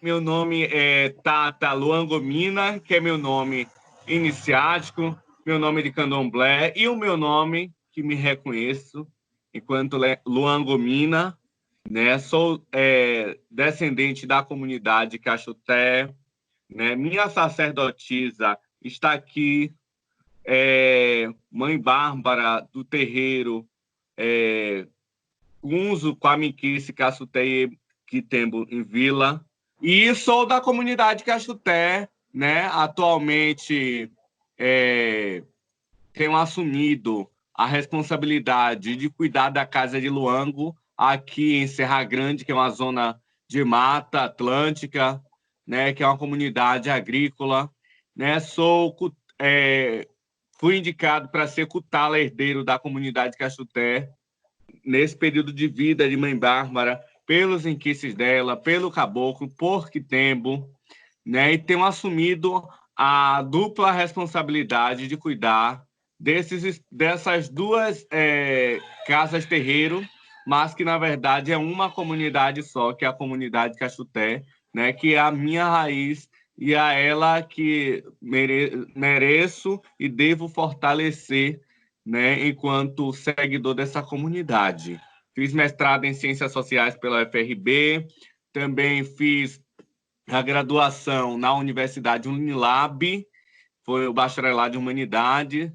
Meu nome é Tata Luangomina, que é meu nome iniciático, meu nome de candomblé e o meu nome que me reconheço enquanto Luangomina, né? Sou descendente da comunidade Caxuté, né? Minha sacerdotisa está aqui, Mãe Bárbara do terreiro Unzo Quamiquice Caxuté Quitembo em Vila. E sou da comunidade Caxuté, né? Atualmente tenho assumido a responsabilidade de cuidar da Casa de Luango, aqui em Serra Grande, que é uma zona de mata atlântica, né? Que é uma comunidade agrícola, né? Fui indicado para ser cutala herdeiro da comunidade Caxuté, nesse período de vida de Mãe Bárbara, pelos inquices dela, pelo caboclo, por Quitembo, né? E tenho assumido a dupla responsabilidade de cuidar dessas duas casas terreiro, mas que, na verdade, é uma comunidade só, que é a comunidade Caxuté, né? Que é a minha raiz e a ela que mereço e devo fortalecer, né, enquanto seguidor dessa comunidade. Fiz mestrado em Ciências Sociais pela UFRB, também fiz a graduação na Universidade Unilab, foi o bacharelado em Humanidade.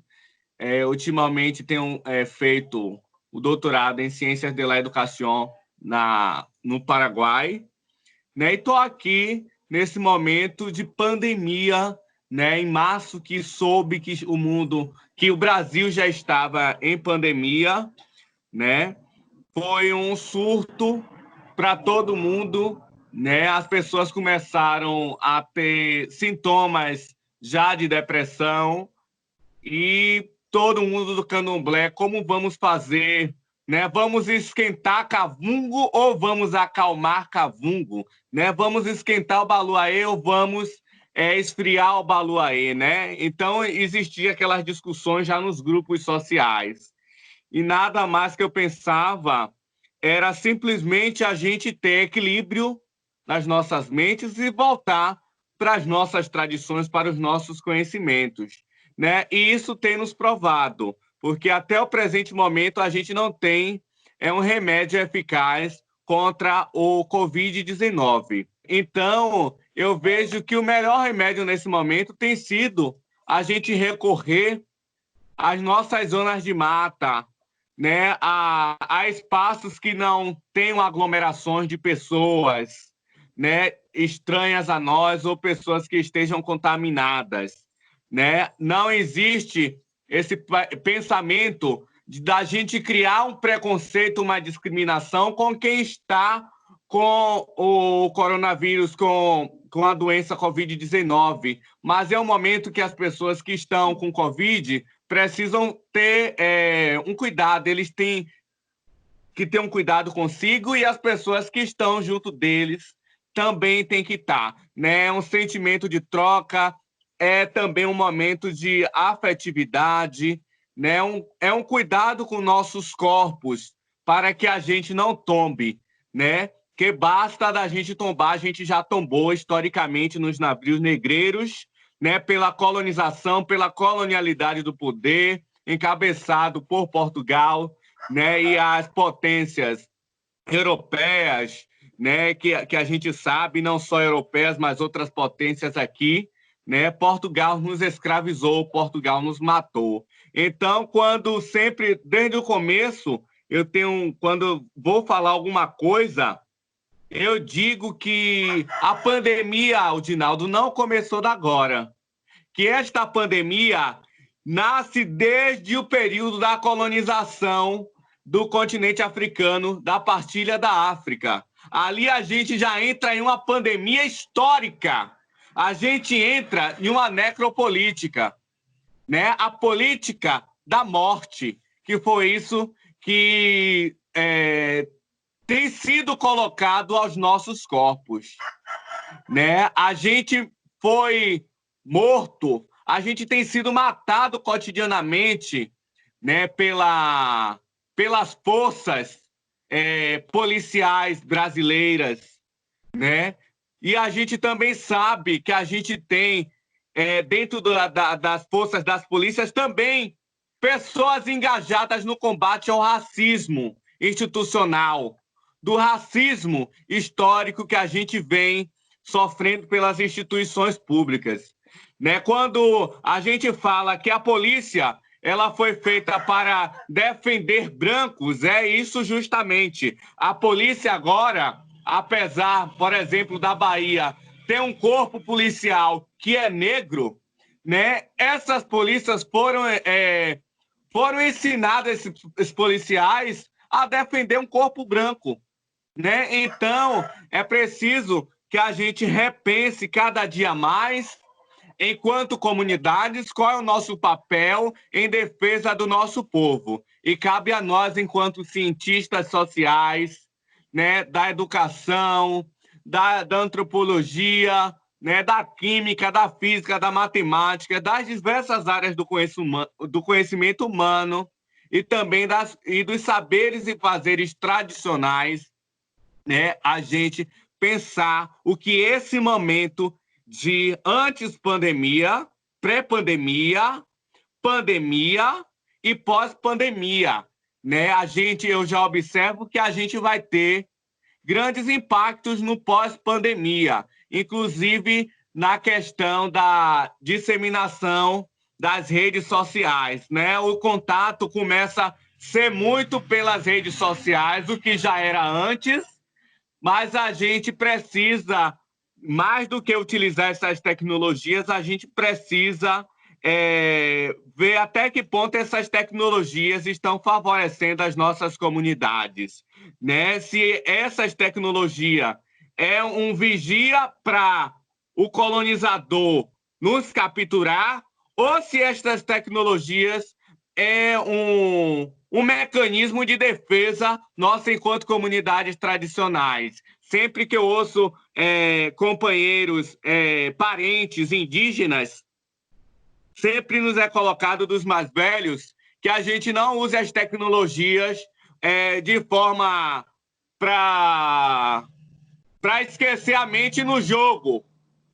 Ultimamente tenho feito o doutorado em Ciências de la Educação no Paraguai, né? E estou aqui nesse momento de pandemia, né? Em março, que soube que o Brasil já estava em pandemia, né? Foi um surto para todo mundo, né? As pessoas começaram a ter sintomas já de depressão e todo mundo do candomblé, como vamos fazer, né? Vamos esquentar cavungo ou vamos acalmar cavungo, né? Vamos esquentar o baluaê ou vamos esfriar o baluaê, né? Então existia aquelas discussões já nos grupos sociais. E nada mais que eu pensava era simplesmente a gente ter equilíbrio nas nossas mentes e voltar para as nossas tradições, para os nossos conhecimentos, né? E isso tem nos provado, porque até o presente momento a gente não tem um remédio eficaz contra o Covid-19. Então, eu vejo que o melhor remédio nesse momento tem sido a gente recorrer às nossas zonas de mata, né, a espaços que não tenham aglomerações de pessoas, né, estranhas a nós ou pessoas que estejam contaminadas, né? Não existe esse pensamento da gente criar um preconceito, uma discriminação com quem está com o coronavírus, com a doença Covid-19, mas é um momento que as pessoas que estão com Covid precisam ter um cuidado, eles têm que ter um cuidado consigo e as pessoas que estão junto deles também têm que estar, né? Um sentimento de troca, é também um momento de afetividade, né? É um cuidado com nossos corpos para que a gente não tombe, né? Que basta da gente tombar, a gente já tombou historicamente nos navios negreiros, né? Pela colonização, pela colonialidade do poder, encabeçado por Portugal, né? E as potências europeias, né? Que a gente sabe, não só europeias, mas outras potências aqui, né? Portugal nos escravizou, Portugal nos matou. Então, desde o começo, quando eu vou falar alguma coisa, eu digo que a pandemia, Aldinaldo, não começou da agora, que esta pandemia nasce desde o período da colonização do continente africano, da partilha da África. Ali a gente já entra em uma pandemia histórica. A gente entra em uma necropolítica, né? A política da morte, que foi isso que tem sido colocado aos nossos corpos, né? A gente foi morto, a gente tem sido matado cotidianamente, né, pelas forças policiais brasileiras, né? E a gente também sabe que a gente tem, dentro das forças das polícias, também pessoas engajadas no combate ao racismo institucional, do racismo histórico que a gente vem sofrendo pelas instituições públicas. Né? Quando a gente fala que a polícia ela foi feita para defender brancos, é isso justamente. A polícia agora, apesar, por exemplo, da Bahia ter um corpo policial que é negro, né? Essas polícias foram ensinadas, esses policiais, a defender um corpo branco, né? Então, é preciso que a gente repense cada dia mais, enquanto comunidades, qual é o nosso papel em defesa do nosso povo. E cabe a nós, enquanto cientistas sociais, né, da educação, da antropologia, né, da química, da física, da matemática, das diversas áreas do conhecimento humano e também dos saberes e fazeres tradicionais, né, a gente pensar o que esse momento de antes pandemia, pré-pandemia, pandemia e pós-pandemia, né? Eu já observo que a gente vai ter grandes impactos no pós-pandemia, inclusive na questão da disseminação das redes sociais, né? O contato começa a ser muito pelas redes sociais, o que já era antes, mas a gente precisa, mais do que utilizar essas tecnologias, a gente precisa ver até que ponto essas tecnologias estão favorecendo as nossas comunidades, né? Se essas tecnologias é um vigia para o colonizador nos capturar, ou se estas tecnologias é um mecanismo de defesa nossa enquanto comunidades tradicionais. Sempre que eu ouço companheiros, parentes indígenas, sempre nos é colocado dos mais velhos que a gente não use as tecnologias de forma para esquecer a mente no jogo,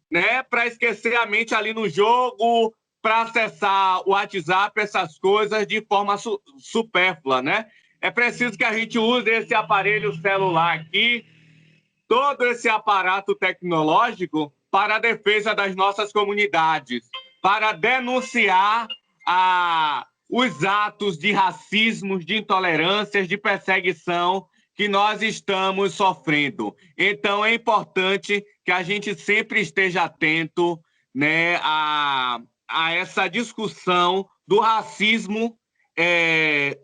né? Para esquecer a mente ali no jogo, para acessar o WhatsApp, essas coisas de forma supérflua, né? É preciso que a gente use esse aparelho celular aqui, todo esse aparato tecnológico para a defesa das nossas comunidades, para denunciar os atos de racismo, de intolerâncias, de perseguição que nós estamos sofrendo. Então, é importante que a gente sempre esteja atento, né, a essa discussão do racismo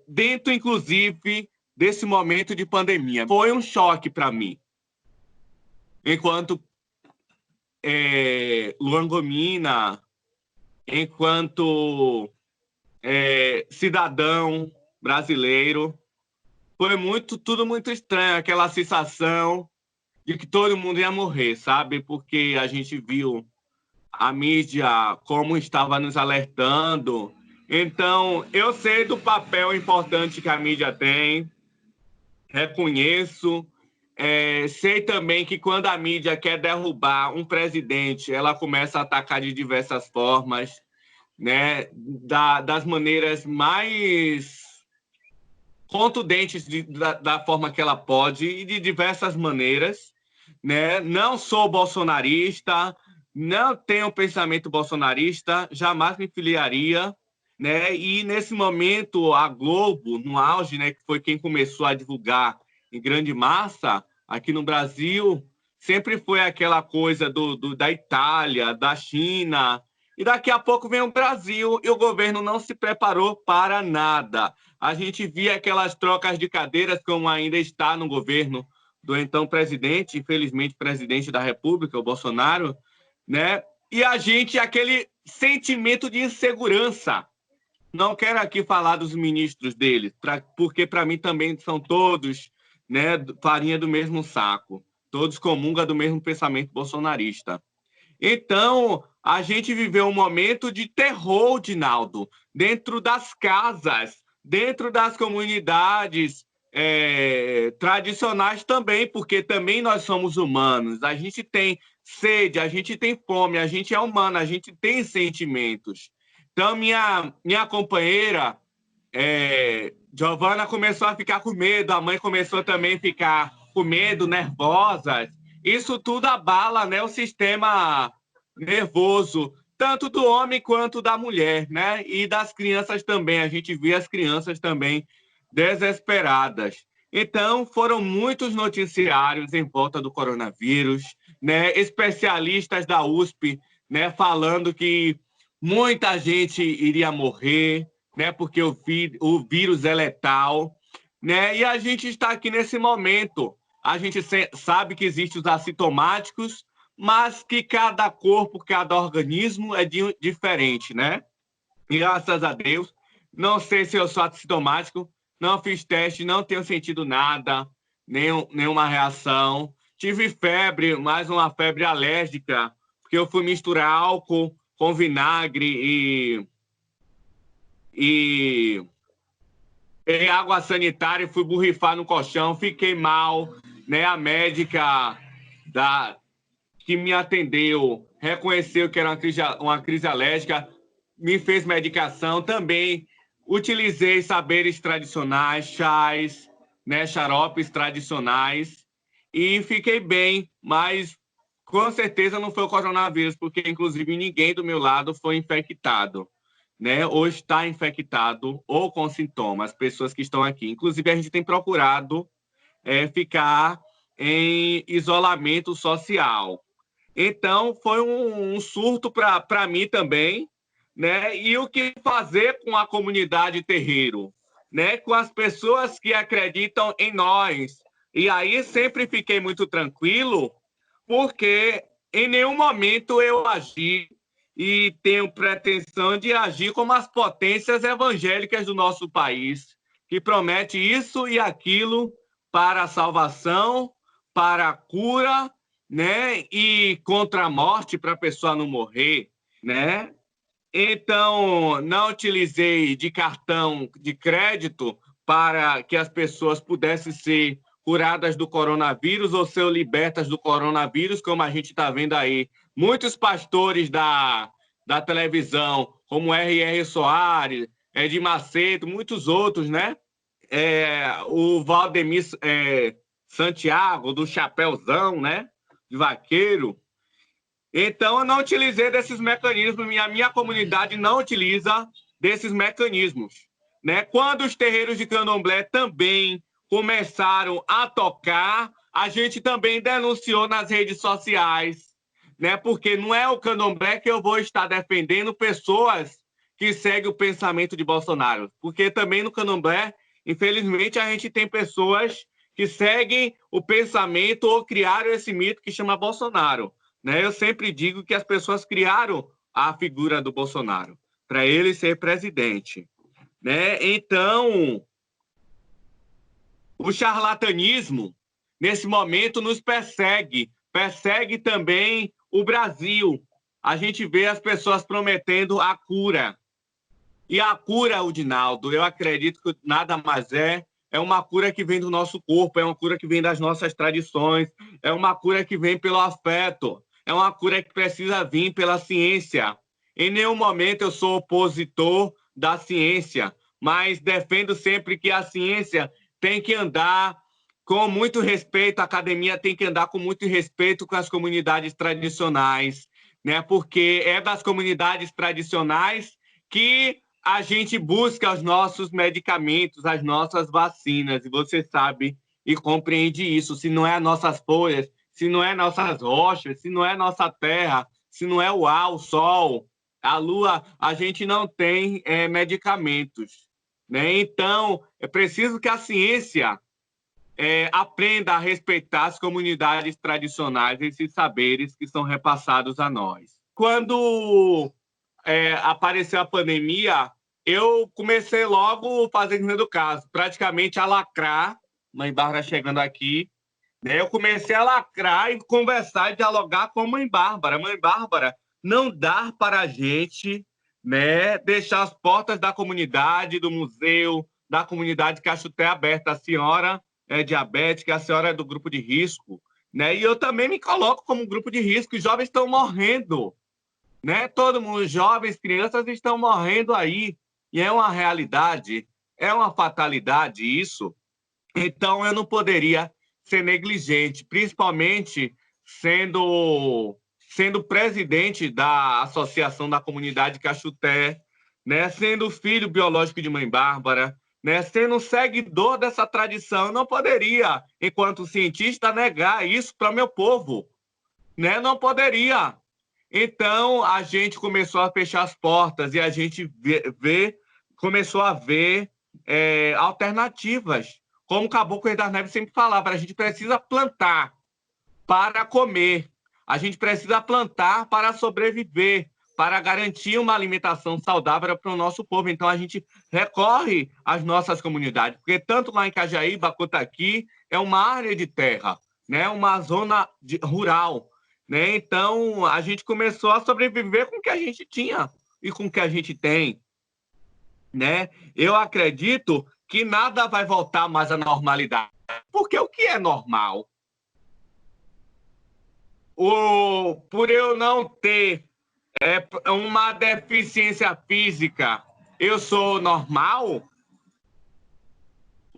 dentro, inclusive, desse momento de pandemia. Foi um choque para mim. Enquanto Luan Gomina, enquanto cidadão brasileiro, foi tudo muito estranho, aquela sensação de que todo mundo ia morrer, sabe? Porque a gente viu a mídia como estava nos alertando. Então, eu sei do papel importante que a mídia tem, reconheço. Sei também que quando a mídia quer derrubar um presidente, ela começa a atacar de diversas formas, né? Das maneiras mais contundentes da forma que ela pode e de diversas maneiras, né? Não sou bolsonarista, não tenho pensamento bolsonarista, jamais me filiaria, né? E nesse momento a Globo, no auge, né, que foi quem começou a divulgar em grande massa aqui no Brasil, sempre foi aquela coisa da Itália, da China, e daqui a pouco vem o Brasil e o governo não se preparou para nada. A gente via aquelas trocas de cadeiras, como ainda está no governo do então presidente, infelizmente presidente da República, o Bolsonaro, né? E a gente, aquele sentimento de insegurança. Não quero aqui falar dos ministros dele, porque para mim também são todos, né, farinha do mesmo saco. Todos comungam do mesmo pensamento bolsonarista. Então, a gente viveu um momento de terror, Dinaldo, dentro das casas, dentro das comunidades tradicionais também, porque também nós somos humanos. A gente tem sede, a gente tem fome, a gente é humano, a gente tem sentimentos. Então, minha companheira, Giovana, começou a ficar com medo, a mãe começou também a ficar com medo, nervosa. Isso tudo abala, né, o sistema nervoso, tanto do homem quanto da mulher, né? E das crianças também. A gente vê as crianças também desesperadas. Então, foram muitos noticiários em volta do coronavírus, né? Especialistas da USP, né, falando que muita gente iria morrer, né, porque o vírus é letal, né? E a gente está aqui nesse momento. A gente sabe que existem os assintomáticos, mas que cada corpo, cada organismo é diferente, né? E graças a Deus, não sei se eu sou assintomático, não fiz teste, não tenho sentido nada, nenhuma reação. Tive febre, mais uma febre alérgica, porque eu fui misturar álcool com vinagre e água sanitária e fui borrifar no colchão, fiquei mal, né? A médica que me atendeu reconheceu que era uma crise alérgica, me fez medicação também. Utilizei saberes tradicionais, chás, né, xaropes tradicionais e fiquei bem, mas com certeza não foi o coronavírus, porque inclusive ninguém do meu lado foi infectado, né, ou está infectado ou com sintomas, pessoas que estão aqui. Inclusive a gente tem procurado ficar em isolamento social. Então, foi um surto para mim também, né? E o que fazer com a comunidade terreiro, né? Com as pessoas que acreditam em nós. E aí sempre fiquei muito tranquilo, porque em nenhum momento eu agi e tenho pretensão de agir como as potências evangélicas do nosso país, que promete isso e aquilo para a salvação, para a cura, né? E contra a morte, para a pessoa não morrer, né? Então, não utilizei de cartão de crédito para que as pessoas pudessem ser curadas do coronavírus ou ser libertas do coronavírus, como a gente está vendo aí. Muitos pastores da televisão, como R.R. Soares, Edir Macedo, muitos outros, né? O Valdemir Santiago, do Chapeuzão, né? De vaqueiro. Então, eu não utilizei desses mecanismos, a minha comunidade não utiliza desses mecanismos, né? Quando os terreiros de candomblé também começaram a tocar, a gente também denunciou nas redes sociais, né? Porque não é o candomblé que eu vou estar defendendo pessoas que seguem o pensamento de Bolsonaro, porque também no candomblé, infelizmente, a gente tem pessoas que seguem o pensamento ou criaram esse mito que chama Bolsonaro. Né? Eu sempre digo que as pessoas criaram a figura do Bolsonaro para ele ser presidente. Né? Então, o charlatanismo, nesse momento, nos persegue. Persegue também o Brasil. A gente vê as pessoas prometendo a cura. E a cura, Udinaldo, eu acredito que nada mais é uma cura que vem do nosso corpo, é uma cura que vem das nossas tradições, é uma cura que vem pelo afeto, é uma cura que precisa vir pela ciência. Em nenhum momento eu sou opositor da ciência, mas defendo sempre que a ciência tem que andar com muito respeito, a academia tem que andar com muito respeito com as comunidades tradicionais, né? Porque é das comunidades tradicionais que a gente busca os nossos medicamentos, as nossas vacinas, e você sabe e compreende isso. Se não é as nossas folhas, se não é nossas rochas, se não é nossa terra, se não é o ar, o sol, a lua, a gente não tem medicamentos. Né? Então, é preciso que a ciência aprenda a respeitar as comunidades tradicionais, esses saberes que são repassados a nós. Quando apareceu a pandemia, eu comecei logo fazendo do caso, praticamente a lacrar, mãe Bárbara chegando aqui, né? Eu comecei a lacrar e conversar e dialogar com a mãe Bárbara. Mãe Bárbara, não dá para a gente, né, deixar as portas da comunidade, do museu, da comunidade Caxuté aberta. A senhora é diabética, a senhora é do grupo de risco, né? E eu também me coloco como grupo de risco. Os jovens estão morrendo, né? Todo mundo, jovens, crianças estão morrendo aí. E é uma realidade, é uma fatalidade isso. Então, eu não poderia ser negligente, principalmente sendo presidente da Associação da Comunidade Caxuté, né? Sendo filho biológico de Mãe Bárbara, né? Sendo um seguidor dessa tradição. Eu não poderia, enquanto cientista, negar isso para meu povo, né? Não poderia. Então, a gente começou a fechar as portas e a gente começou a ver alternativas. Como o Caboclo Rei das Neves sempre falava, a gente precisa plantar para comer, a gente precisa plantar para sobreviver, para garantir uma alimentação saudável para o nosso povo. Então, a gente recorre às nossas comunidades, porque tanto lá em Cajaíba quanto aqui é uma área de terra, né? Uma zona rural, né? Então, a gente começou a sobreviver com o que a gente tinha e com o que a gente tem, né? Eu acredito que nada vai voltar mais à normalidade, porque o que é normal? Por eu não ter uma deficiência física, eu sou normal?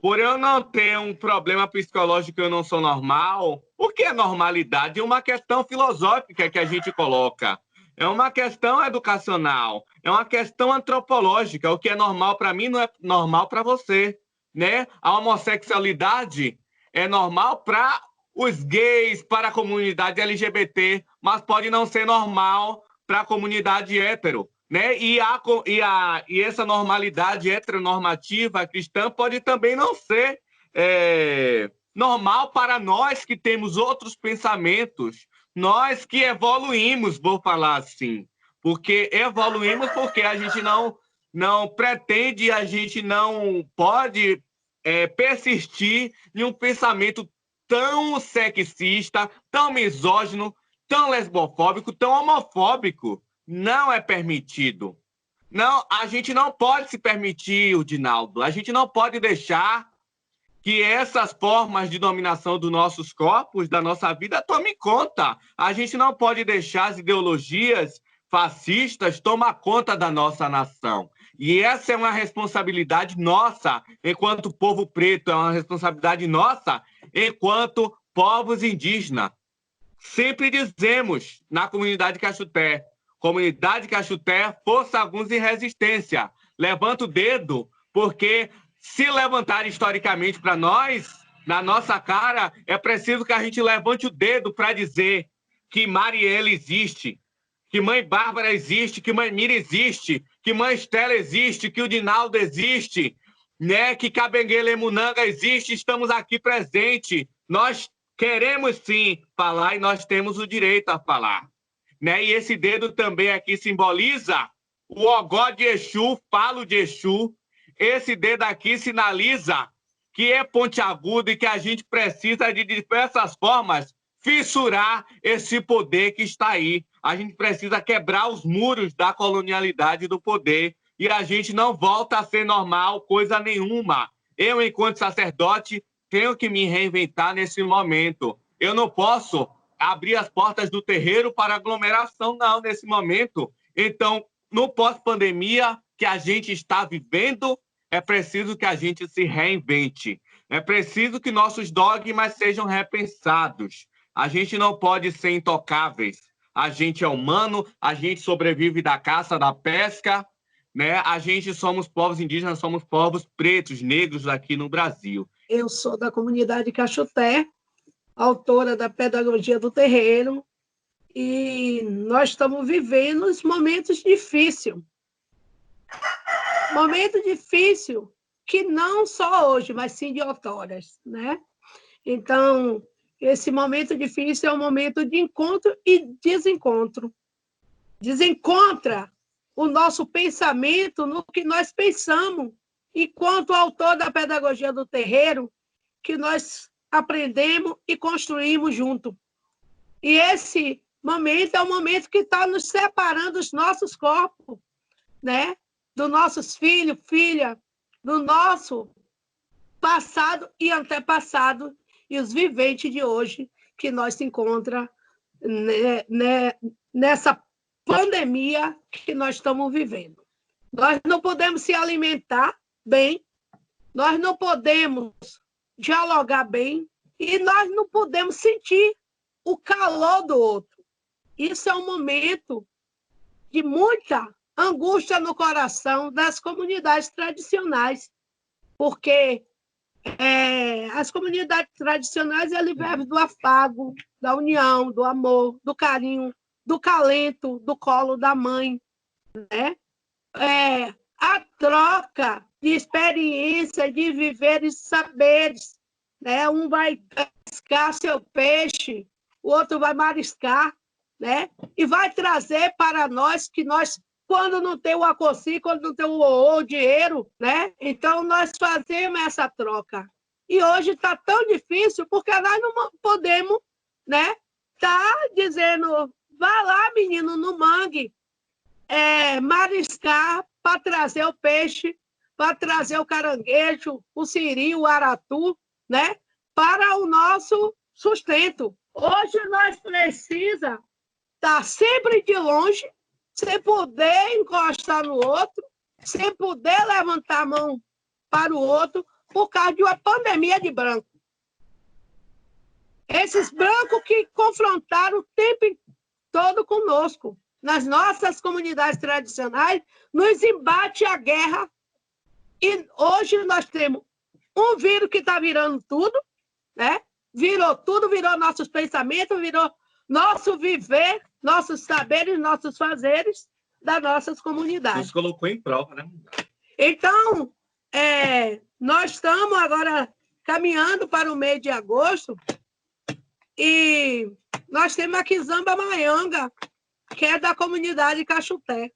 Por eu não ter um problema psicológico, eu não sou normal? O que é normalidade? É uma questão filosófica que a gente coloca. É uma questão educacional. É uma questão antropológica. O que é normal para mim não é normal para você, né? A homossexualidade é normal para os gays, para a comunidade LGBT, mas pode não ser normal para a comunidade hétero, né? E essa normalidade heteronormativa cristã pode também não ser normal para nós que temos outros pensamentos, nós que evoluímos, vou falar assim, porque evoluímos porque a gente não pretende, a gente não pode persistir em um pensamento tão sexista, tão misógino, tão lesbofóbico, tão homofóbico. Não é permitido. Não, a gente não pode se permitir, Udinaldo. A gente não pode deixar que essas formas de dominação dos nossos corpos, da nossa vida, tomem conta. A gente não pode deixar as ideologias fascistas tomar conta da nossa nação. E essa é uma responsabilidade nossa, enquanto povo preto, é uma responsabilidade nossa, enquanto povos indígenas. Sempre dizemos na comunidade Caxuté, força alguns em resistência. Levanta o dedo, porque se levantar historicamente para nós, na nossa cara, é preciso que a gente levante o dedo para dizer que Marielle existe, que Mãe Bárbara existe, que Mãe Mira existe, que Mãe Estela existe, que o Dinaldo existe, né? Que Cabenguele Munanga existe, estamos aqui presentes. Nós queremos sim falar e nós temos o direito a falar, né? E esse dedo também aqui simboliza o ogó de Exu, falo de Exu. Esse dedo aqui sinaliza que é pontiagudo e que a gente precisa de diversas formas fissurar esse poder que está aí. A gente precisa quebrar os muros da colonialidade do poder e a gente não volta a ser normal coisa nenhuma. Eu, enquanto sacerdote, tenho que me reinventar nesse momento. Eu não posso abrir as portas do terreiro para aglomeração, não, nesse momento. Então, no pós-pandemia que a gente está vivendo, é preciso que a gente se reinvente. É preciso que nossos dogmas sejam repensados. A gente não pode ser intocáveis. A gente é humano, a gente sobrevive da caça, da pesca, né? A gente somos povos indígenas, somos povos pretos, negros aqui no Brasil. Eu sou da comunidade Caxuté, autora da Pedagogia do Terreiro, e nós estamos vivendo momentos difíceis. Momento difícil que não só hoje, mas sim de outroras, né? Então, esse momento difícil é um momento de encontro e desencontro. Desencontra o nosso pensamento no que nós pensamos, enquanto autor da Pedagogia do Terreiro, que nós aprendemos e construímos junto. E esse momento é o momento que está nos separando dos nossos corpos, né? Dos nossos filhos, filha, do nosso passado e antepassado, e os viventes de hoje, que nós se encontra nessa pandemia que nós estamos vivendo. Nós não podemos se alimentar bem, nós não podemos dialogar bem e nós não podemos sentir o calor do outro. Isso é um momento de muita angústia no coração das comunidades tradicionais, porque as comunidades tradicionais elas vivem do afago, da união, do amor, do carinho, do calento, do colo da mãe, né? A troca de experiência, de viveres e saberes, né? Um vai pescar seu peixe, o outro vai mariscar, né? E vai trazer para nós que nós, quando não tem o acoci, quando não tem o dinheiro, né? Então nós fazemos essa troca. E hoje está tão difícil porque nós não podemos, né? Tá dizendo, vá lá, menino, no mangue, mariscar para trazer o peixe, para trazer o caranguejo, o siri, o aratu, né? Para o nosso sustento. Hoje nós precisamos estar sempre de longe, sem poder encostar no outro, sem poder levantar a mão para o outro, por causa de uma pandemia de branco. Esses brancos que confrontaram o tempo todo conosco, nas nossas comunidades tradicionais, nos embate a guerra. E hoje nós temos um vírus que está virando tudo, né? Virou tudo, virou nossos pensamentos, virou nosso viver, nossos saberes, nossos fazeres das nossas comunidades. Nos colocou em prova, né? Então, nós estamos agora caminhando para o mês de agosto e nós temos a Kizomba Maianga, que é da comunidade Caxuté,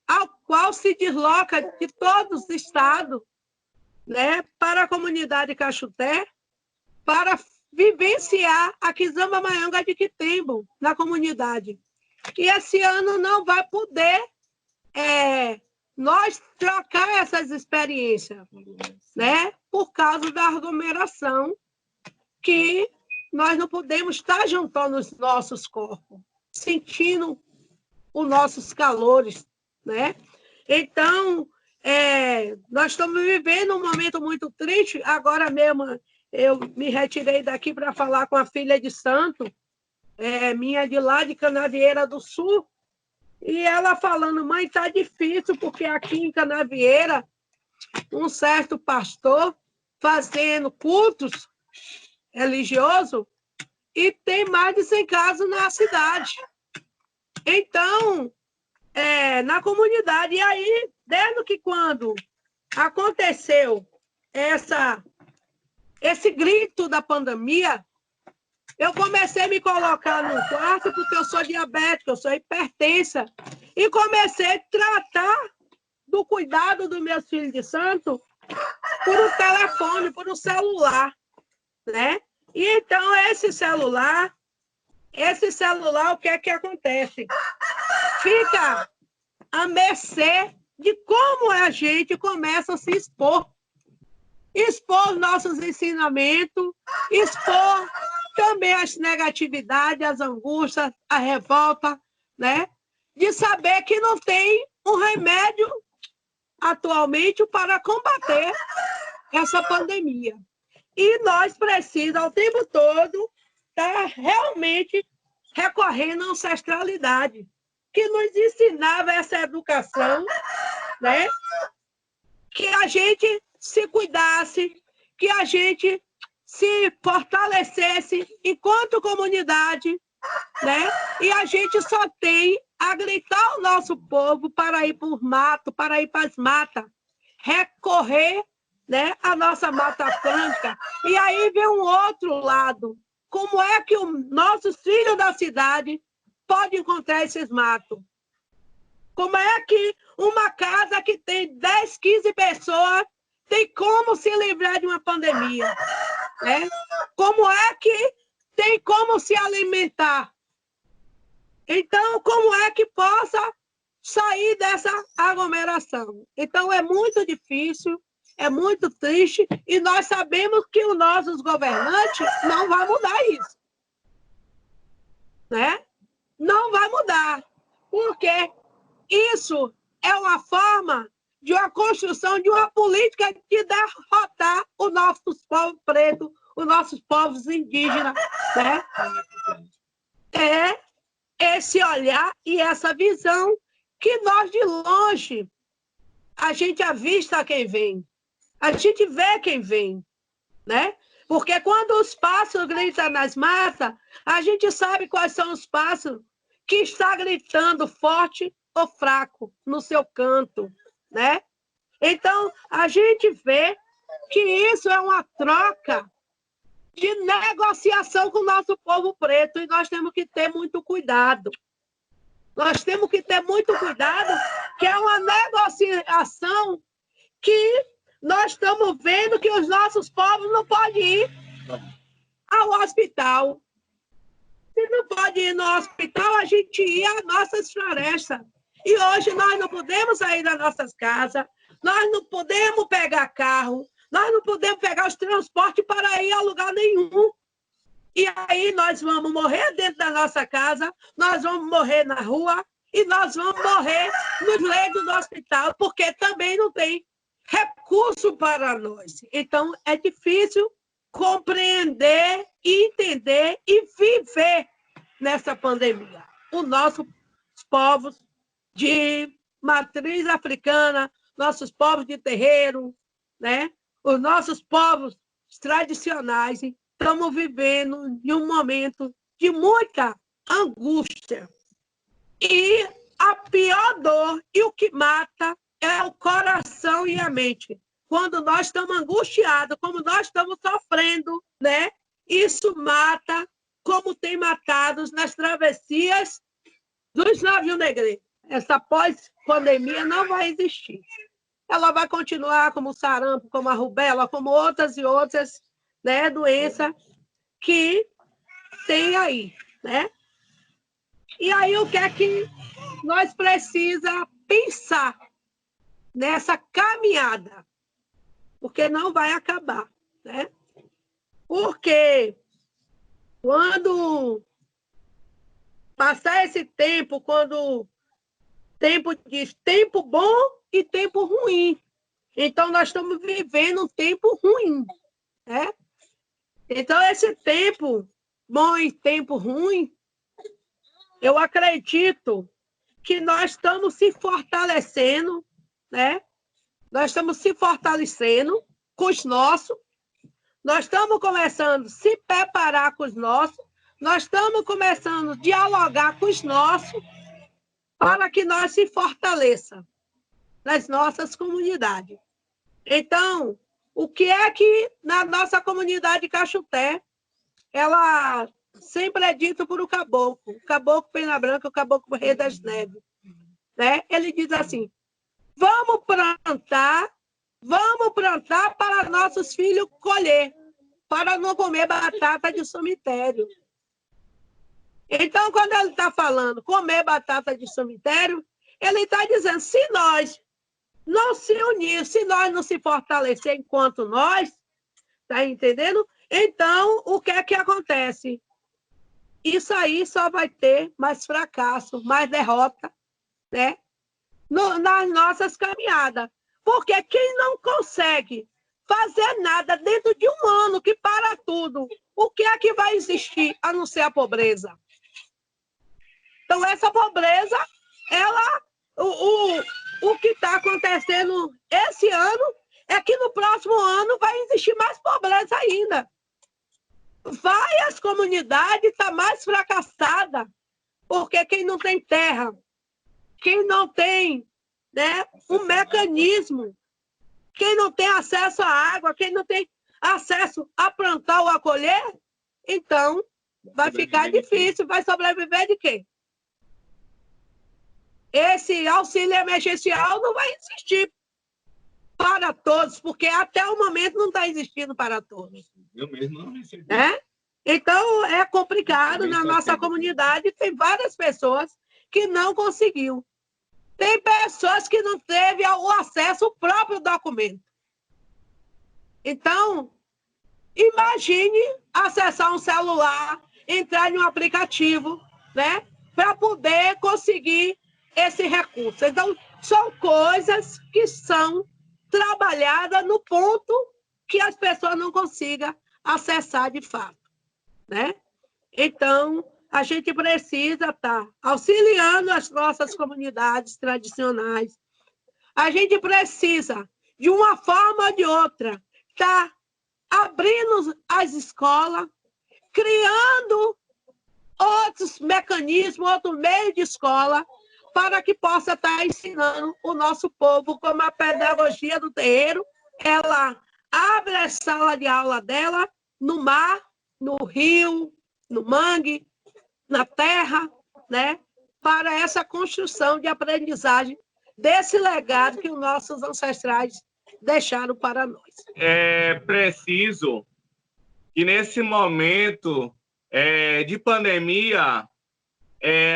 ao qual se desloca de todos os estados, né, para a comunidade Caxuté, para vivenciar a Kizomba Maianga de Quitembo na comunidade. E esse ano não vai poder nós trocar essas experiências, né, por causa da aglomeração, que nós não podemos estar juntando os nossos corpos, sentindo os nossos calores, né? Então, nós estamos vivendo um momento muito triste. Agora mesmo, eu me retirei daqui para falar com a filha de santo, minha de lá de Canavieira do Sul, e ela falando, mãe, está difícil, porque aqui em Canavieira, um certo pastor fazendo cultos religiosos e tem mais de 100 casos na cidade. Então, na comunidade. E aí, desde que quando aconteceu esse grito da pandemia, eu comecei a me colocar no quarto, porque eu sou diabética, eu sou hipertensa, e comecei a tratar do cuidado dos meus filhos de santo por um telefone, por um celular, né? E então, esse celular, o que é que acontece? Fica à mercê de como a gente começa a se expor. Expor nossos ensinamentos, expor também as negatividades, as angústias, a revolta, né? De saber que não tem um remédio atualmente para combater essa pandemia. E nós precisamos, o tempo todo, estar realmente recorrendo à ancestralidade, que nos ensinava essa educação, né? Que a gente se cuidasse, que a gente se fortalecesse enquanto comunidade, né? E a gente só tem a gritar o nosso povo para ir para o mato, para ir para as matas, recorrer, né, à nossa Mata Atlântica. E aí vem um outro lado. Como é que os nossos filhos da cidade podem encontrar esses matos? Como é que uma casa que tem 10, 15 pessoas tem como se livrar de uma pandemia? Né? Como é que tem como se alimentar? Então, como é que possa sair dessa aglomeração? Então, é muito difícil, é muito triste, e nós sabemos que os nossos governantes não vão mudar isso. né? Não vai mudar, porque isso é uma forma de uma construção de uma política de derrotar os nossos povos pretos, os nossos povos indígenas, né? É esse olhar e essa visão que nós, de longe, a gente avista quem vem, a gente vê quem vem, né? Porque quando os pássaros gritam nas matas, a gente sabe quais são os pássaros que estão gritando forte ou fraco no seu canto, né? Então, a gente vê que isso é uma troca de negociação com o nosso povo preto e nós temos que ter muito cuidado. Nós temos que ter muito cuidado, que é uma negociação que nós estamos vendo que os nossos povos não podem ir ao hospital. Se não pode ir no hospital, a gente ia às nossas florestas. E hoje nós não podemos sair das nossas casas, nós não podemos pegar carro, nós não podemos pegar os transportes para ir a lugar nenhum. E aí nós vamos morrer dentro da nossa casa, nós vamos morrer na rua e nós vamos morrer nos leitos do hospital, porque também não tem recurso para nós. Então, é difícil compreender, entender e viver nessa pandemia. Os nossos povos de matriz africana, nossos povos de terreiro, né? Os nossos povos tradicionais, estamos vivendo em um momento de muita angústia. E a pior dor e o que mata é o coração e a mente. Quando nós estamos angustiados, como nós estamos sofrendo, né? Isso mata, como tem matado nas travessias dos navios negreiros. Essa pós-pandemia não vai existir. Ela vai continuar como o sarampo, como a rubéola, como outras e outras, né, doenças que tem aí, né? E aí o que é que nós precisamos pensar nessa caminhada? Porque não vai acabar, né? Porque quando passar esse tempo, quando tempo diz tempo bom e tempo ruim. Então, nós estamos vivendo um tempo ruim, né? Então, esse tempo bom e tempo ruim, eu acredito que nós estamos se fortalecendo, né? Nós estamos se fortalecendo com os nossos, nós estamos começando a se preparar com os nossos, nós estamos começando a dialogar com os nossos para que nós se fortaleça nas nossas comunidades. Então, o que é que na nossa comunidade Caxuté, ela sempre é dito por o caboclo Pena Branca, o caboclo Rei das Neves, né? Ele diz assim, vamos plantar para nossos filhos colher, para não comer batata de cemitério. Então, quando ele está falando comer batata de cemitério, ele está dizendo, se nós não se unir, se nós não se fortalecer enquanto nós, tá entendendo? Então, o que é que acontece? Isso aí só vai ter mais fracasso, mais derrota, né? Nas nossas caminhadas. Porque quem não consegue fazer nada dentro de um ano que para tudo, o que é que vai existir a não ser a pobreza? Então, essa pobreza, ela, o que está acontecendo esse ano é que no próximo ano vai existir mais pobreza ainda. Várias comunidades estão mais fracassadas, porque quem não tem terra, quem não tem, né, um mecanismo, quem não tem acesso à água, quem não tem acesso a plantar ou a colher, então vai ficar difícil, vai sobreviver de quê? Esse auxílio emergencial não vai existir para todos, porque até o momento não está existindo para todos. Eu mesmo não recebi. Né? Então, é complicado na nossa comunidade, tem várias pessoas que não conseguiu. Tem pessoas que não teve o acesso ao próprio documento. Então, imagine acessar um celular, entrar em um aplicativo, né, para poder conseguir esse recurso. Então, são coisas que são trabalhadas no ponto que as pessoas não consigam acessar de fato, né? Então, a gente precisa estar auxiliando as nossas comunidades tradicionais. A gente precisa, de uma forma ou de outra, estar abrindo as escolas, criando outros mecanismos, outro meio de escola, para que possa estar ensinando o nosso povo, como a pedagogia do terreiro, ela abre a sala de aula dela no mar, no rio, no mangue, na terra, né? Para essa construção de aprendizagem desse legado que os nossos ancestrais deixaram para nós. É preciso que, nesse momento de pandemia,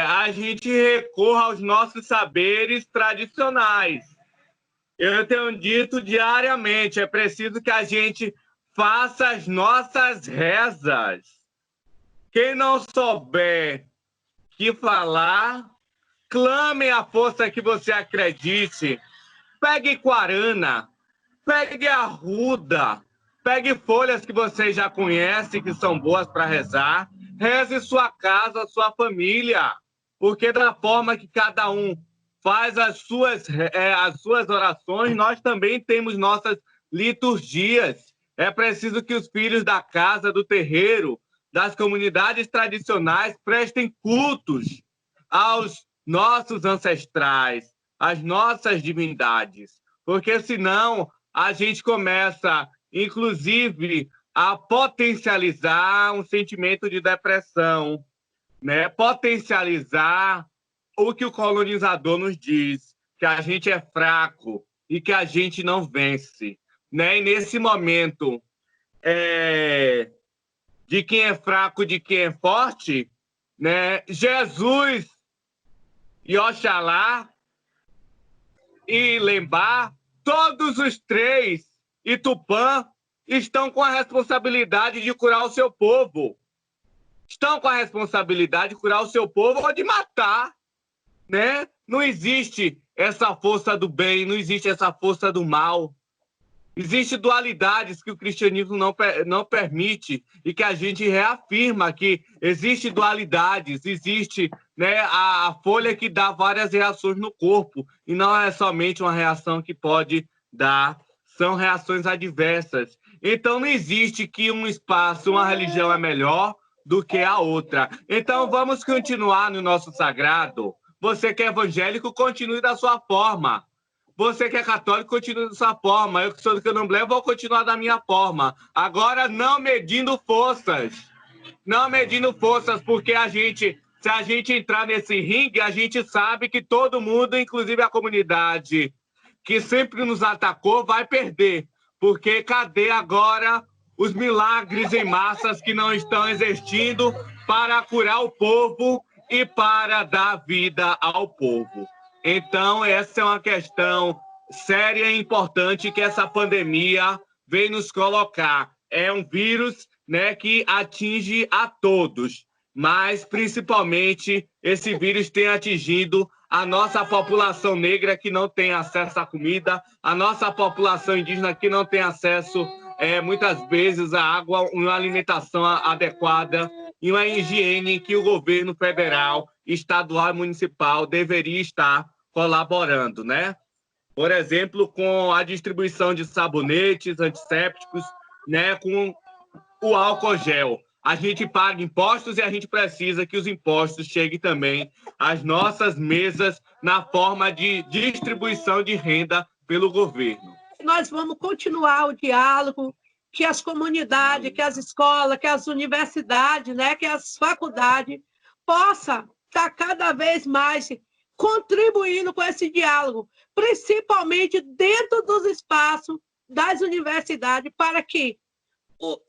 a gente recorra aos nossos saberes tradicionais. Eu tenho dito diariamente, é preciso que a gente faça as nossas rezas. Quem não souber que falar, clame a força que você acredite. Pegue guarana, pegue arruda, pegue folhas que você já conhece, que são boas para rezar. Reze sua casa, sua família, porque da forma que cada um faz as suas orações, nós também temos nossas liturgias. É preciso que os filhos da casa, do terreiro, das comunidades tradicionais prestem cultos aos nossos ancestrais, às nossas divindades, porque senão a gente começa, inclusive, a potencializar um sentimento de depressão, né? Potencializar o que o colonizador nos diz, que a gente é fraco e que a gente não vence, né? E nesse momento de quem é fraco, de quem é forte, né? Jesus e Oxalá e Lembá, todos os três, e Tupã, estão com a responsabilidade de curar o seu povo. Estão com a responsabilidade de curar o seu povo ou de matar, né? Não existe essa força do bem, não existe essa força do mal. Existem dualidades que o cristianismo não permite e que a gente reafirma que existe dualidades, existe, né, a folha que dá várias reações no corpo e não é somente uma reação que pode dar, são reações adversas. Então não existe que um espaço, uma religião é melhor do que a outra. Então vamos continuar no nosso sagrado. Você que é evangélico, continue da sua forma. Você que é católico, continue da sua forma. Eu que sou do candomblé, vou continuar da minha forma. Agora, não medindo forças. Não medindo forças, porque se a gente entrar nesse ringue, a gente sabe que todo mundo, inclusive a comunidade que sempre nos atacou, vai perder. Porque cadê agora os milagres em massas que não estão existindo para curar o povo e para dar vida ao povo? Então, essa é uma questão séria e importante que essa pandemia vem nos colocar. É um vírus, né, que atinge a todos, mas, principalmente, esse vírus tem atingido a nossa população negra que não tem acesso à comida, a nossa população indígena que não tem acesso, muitas vezes, à água, uma alimentação adequada e uma higiene que o governo federal, estadual e municipal deveria estar colaborando, né? Por exemplo, com a distribuição de sabonetes, antissépticos, né? Com o álcool gel. A gente paga impostos e a gente precisa que os impostos cheguem também às nossas mesas na forma de distribuição de renda pelo governo. Nós vamos continuar o diálogo, que as comunidades, que as escolas, que as universidades, né, que as faculdades possam estar cada vez mais contribuindo com esse diálogo, principalmente dentro dos espaços das universidades, para que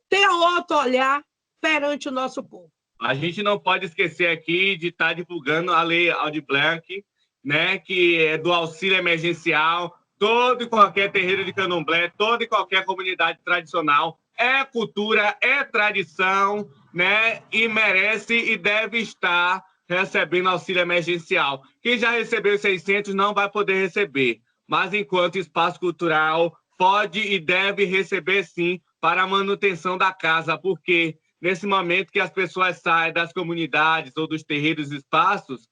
tenha outro olhar perante o nosso povo. A gente não pode esquecer aqui de estar divulgando a Lei Aldir Blanc, né, que é do auxílio emergencial. Todo e qualquer terreiro de candomblé, toda e qualquer comunidade tradicional é cultura, é tradição, né, e merece e deve estar recebendo auxílio emergencial. Quem já recebeu 600 não vai poder receber, mas enquanto espaço cultural pode e deve receber sim para a manutenção da casa, porque nesse momento que as pessoas saem das comunidades ou dos terreiros espaços,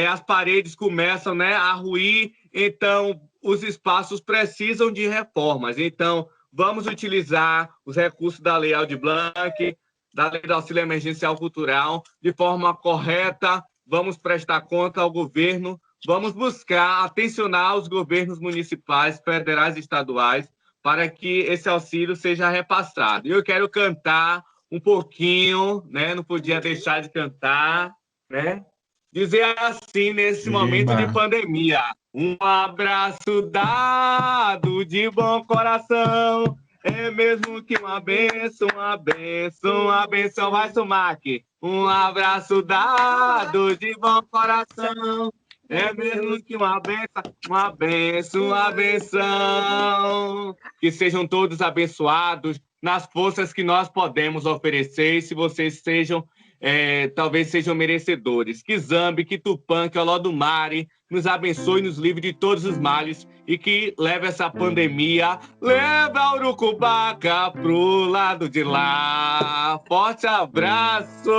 as paredes começam, né, a ruir, então os espaços precisam de reformas. Então, vamos utilizar os recursos da Lei Aldir Blanc, da Lei do Auxílio Emergencial Cultural, de forma correta, vamos prestar conta ao governo, vamos buscar atencionar os governos municipais, federais e estaduais, para que esse auxílio seja repassado. E eu quero cantar um pouquinho, né? Não podia deixar de cantar, né? Dizer assim, nesse momento de pandemia: um abraço dado de bom coração, é mesmo que uma benção, uma benção vai somar aqui. Um abraço dado de bom coração, é mesmo que uma benção, uma benção. Que sejam todos abençoados nas forças que nós podemos oferecer, e se vocês talvez sejam merecedores. Que Zambi, que Tupã, que Olodumare nos abençoe e nos livre de todos os males e que leve essa pandemia, leve a Urucubaca pro lado de lá. Forte abraço!